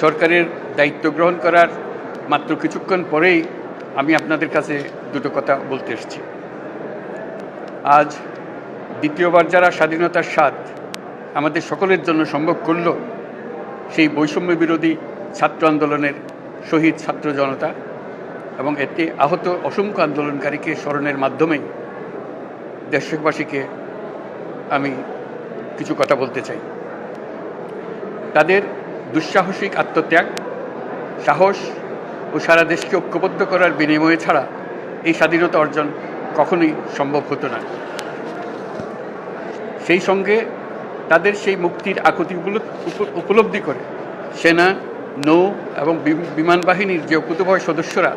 সরকারের দায়িত্ব গ্রহণ করার মাত্র কিছুক্ষণ পরেই আমি আপনাদের কাছে দুটো কথা বলতে এসেছি। আজ দ্বিতীয়বার যারা স্বাধীনতার স্বাদ আমাদের সকলের জন্য সম্ভব করল, সেই বৈষম্য বিরোধী ছাত্র আন্দোলনের শহীদ ছাত্র জনতা এবং এতে আহত অসংখ্য আন্দোলনকারীকে স্মরণের মাধ্যমেই দেশবাসীকে আমি কিছু কথা বলতে চাই। তাদের দুঃসাহসিক আত্মত্যাগ, সাহস ও সারা দেশকে ঐক্যবদ্ধ করার বিনিময়ে ছাড়া এই স্বাধীনতা অর্জন কখনোই সম্ভব হতো না। সেই সঙ্গে তাদের সেই মুক্তির আকুতিগুলো উপলব্ধি করে সেনা, নৌ এবং বিমান বাহিনীর যে অকুতোভয় সদস্যরা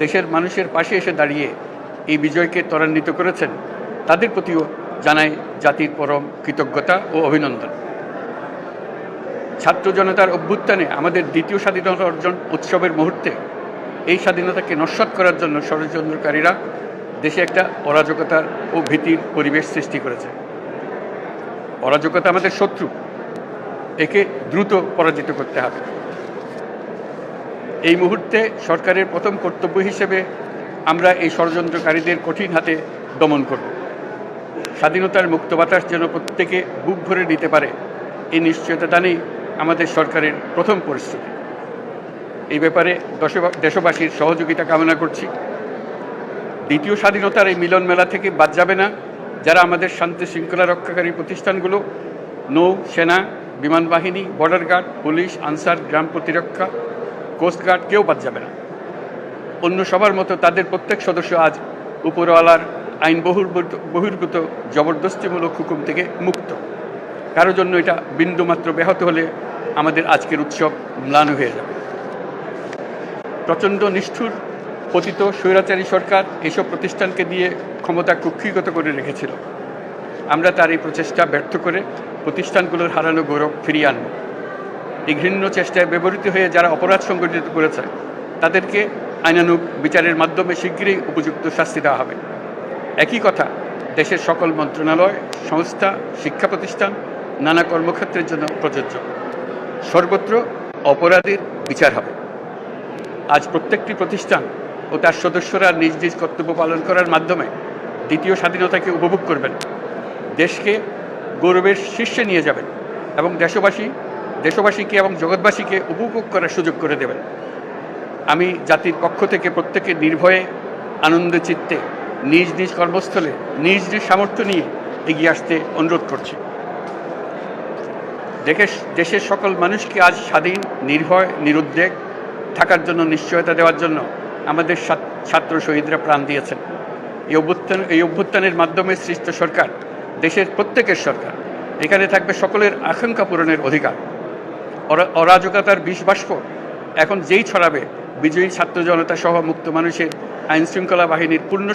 দেশের মানুষের পাশে এসে দাঁড়িয়ে এই বিজয়কে ত্বরান্বিত করেছেন, তাদের প্রতিও জানাই জাতির পরম কৃতজ্ঞতা ও অভিনন্দন। ছাত্র জনতার অভ্যুত্থানে আমাদের দ্বিতীয় স্বাধীনতা অর্জন উৎসবের মুহূর্তে এই স্বাধীনতাকে নস্যাৎ করার জন্য ষড়যন্ত্রকারীরা দেশে একটা অরাজকতার ও ভীতির পরিবেশ সৃষ্টি করেছে। অরাজকতা আমাদের শত্রু, একে দ্রুত পরাজিত করতে হবে। এই মুহূর্তে সরকারের প্রথম কর্তব্য হিসেবে আমরা এই ষড়যন্ত্রকারীদের কঠিন হাতে দমন করব। স্বাধীনতার মুক্ত বাতাস যেন প্রত্যেকে বুক ভরে নিতে পারে, এই নিশ্চয়তা দানেই আমাদের সরকারের প্রথম পরিস্থিতি। এই ব্যাপারে দেশবাসীর সহযোগিতা কামনা করছি। দ্বিতীয় স্বাধীনতার এই মিলন মেলা থেকে বাদ যাবে না যারা আমাদের শান্তি শৃঙ্খলা রক্ষাকারী প্রতিষ্ঠানগুলো, নৌ, সেনা, বিমান বাহিনী, বর্ডার গার্ড, পুলিশ, আনসার, গ্রাম প্রতিরক্ষা, কোস্টগার্ড, কেউ বাদ যাবে না। অন্য সবার মতো তাদের প্রত্যেক সদস্য আজ উপরওয়ালার আইন বহির্ভূত জবরদস্তিমূলক হুকুম থেকে মুক্ত। কারো জন্য এটা বিন্দুমাত্র ব্যাহত হলে আমাদের আজকের উৎসব ম্লান হয়ে যাবে। প্রচণ্ড নিষ্ঠুর পতিত স্বৈরাচারী সরকার এসব প্রতিষ্ঠানকে দিয়ে ক্ষমতা কুক্ষিগত করে রেখেছিল। আমরা তার এই প্রচেষ্টা ব্যর্থ করে প্রতিষ্ঠানগুলোর হারানো গৌরব ফিরিয়ে আনব। এই ঘৃণ্য চেষ্টায় ব্যবহৃত হয়ে যারা অপরাধ সংগঠিত করেছে তাদেরকে আইনানুগ বিচারের মাধ্যমে শীঘ্রই উপযুক্ত শাস্তি দেওয়া হবে। একই কথা দেশের সকল মন্ত্রণালয়, সংস্থা, শিক্ষা প্রতিষ্ঠান, নানা কর্মক্ষেত্রের জন্য প্রযোজ্য। সর্বত্র অপরাধীর বিচার হবে। আজ প্রত্যেকটি প্রতিষ্ঠান ও তার সদস্যরা নিজ নিজ কর্তব্য পালন করার মাধ্যমে দ্বিতীয় স্বাধীনতাকে উপভোগ করবেন, দেশকে গৌরবের শীর্ষে নিয়ে যাবেন এবং দেশবাসীকে এবং জগৎবাসীকে উপভোগ করার সুযোগ করে দেবেন। আমি জাতির পক্ষ থেকে প্রত্যেকে নির্ভয়ে আনন্দ চিত্তে নিজ নিজ কর্মস্থলে নিজ নিজ সামর্থ্য নিয়ে এগিয়ে আসতে অনুরোধ করছি। দেশের সকল মানুষকে আজ স্বাধীন, নির্ভয়, নিরুদ্বেগ থাকার জন্য নিশ্চয়তা দেওয়ার জন্য আমাদের ছাত্র শহীদরা প্রাণ দিয়েছেন। এই অভ্যুত্থানের মাধ্যমে সৃষ্ট সরকার দেশের প্রত্যেকের সরকার। এখানে থাকবে সকলের আকাঙ্ক্ষা পূরণের অধিকার। অরাজকতার বিষবাষ্প এখন যেই ছড়াবে, বিজয়ী ছাত্র জনতা সহ মুক্ত মানুষের আইনশৃঙ্খলা বাহিনীর পূর্ণ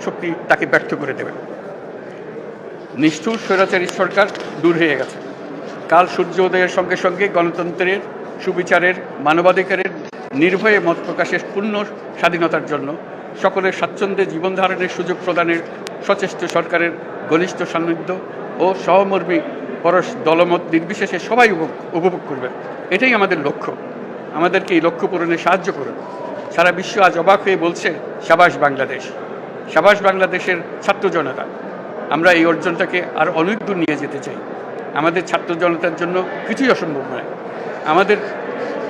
শক্তি তাকে ব্যর্থ করে দেবে। নিষ্ঠুর স্বৈরাচারী সরকার দূর হয়ে গেছে। কাল সূর্য উদয়ের সঙ্গে সঙ্গে গণতন্ত্রের, সুবিচারের, মানবাধিকারের নির্ভয়ে মত প্রকাশের পূর্ণ স্বাধীনতার জন্য সকলের স্বাচ্ছন্দ্যে জীবন ধারণের সুযোগ প্রদানের সচেষ্ট সরকারের ঘনিষ্ঠ সান্নিধ্য ও সহমর্মী পরশ দলমত নির্বিশেষে সবাই উপভোগ করবেন। এটাই আমাদের লক্ষ্য। আমাদেরকে এই লক্ষ্য পূরণে সাহায্য করুন। সারা বিশ্ব আজ অবাক হয়ে বলছে, সাবাস বাংলাদেশ, সাবাস বাংলাদেশের ছাত্র জনতা। আমরা এই অর্জনটাকে আর অনেক দূর নিয়ে যেতে চাই। আমাদের ছাত্র জনতার জন্য কিছুই অসম্ভব নয়। আমাদের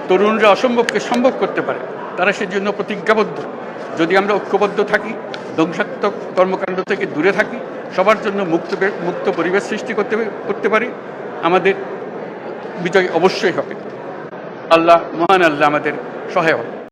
তরুণরা অসম্ভবকে সম্ভব করতে পারে, তারা সেজন্য প্রতিজ্ঞাবদ্ধ। যদি আমরা ঐক্যবদ্ধ থাকি, ধ্বংসাত্মক কর্মকাণ্ড থেকে দূরে থাকি, সবার জন্য মুক্ত পরিবেশ সৃষ্টি করতে পারি, আমাদের বিজয় অবশ্যই হবে। মহান আল্লাহ আমাদের সহায় হন।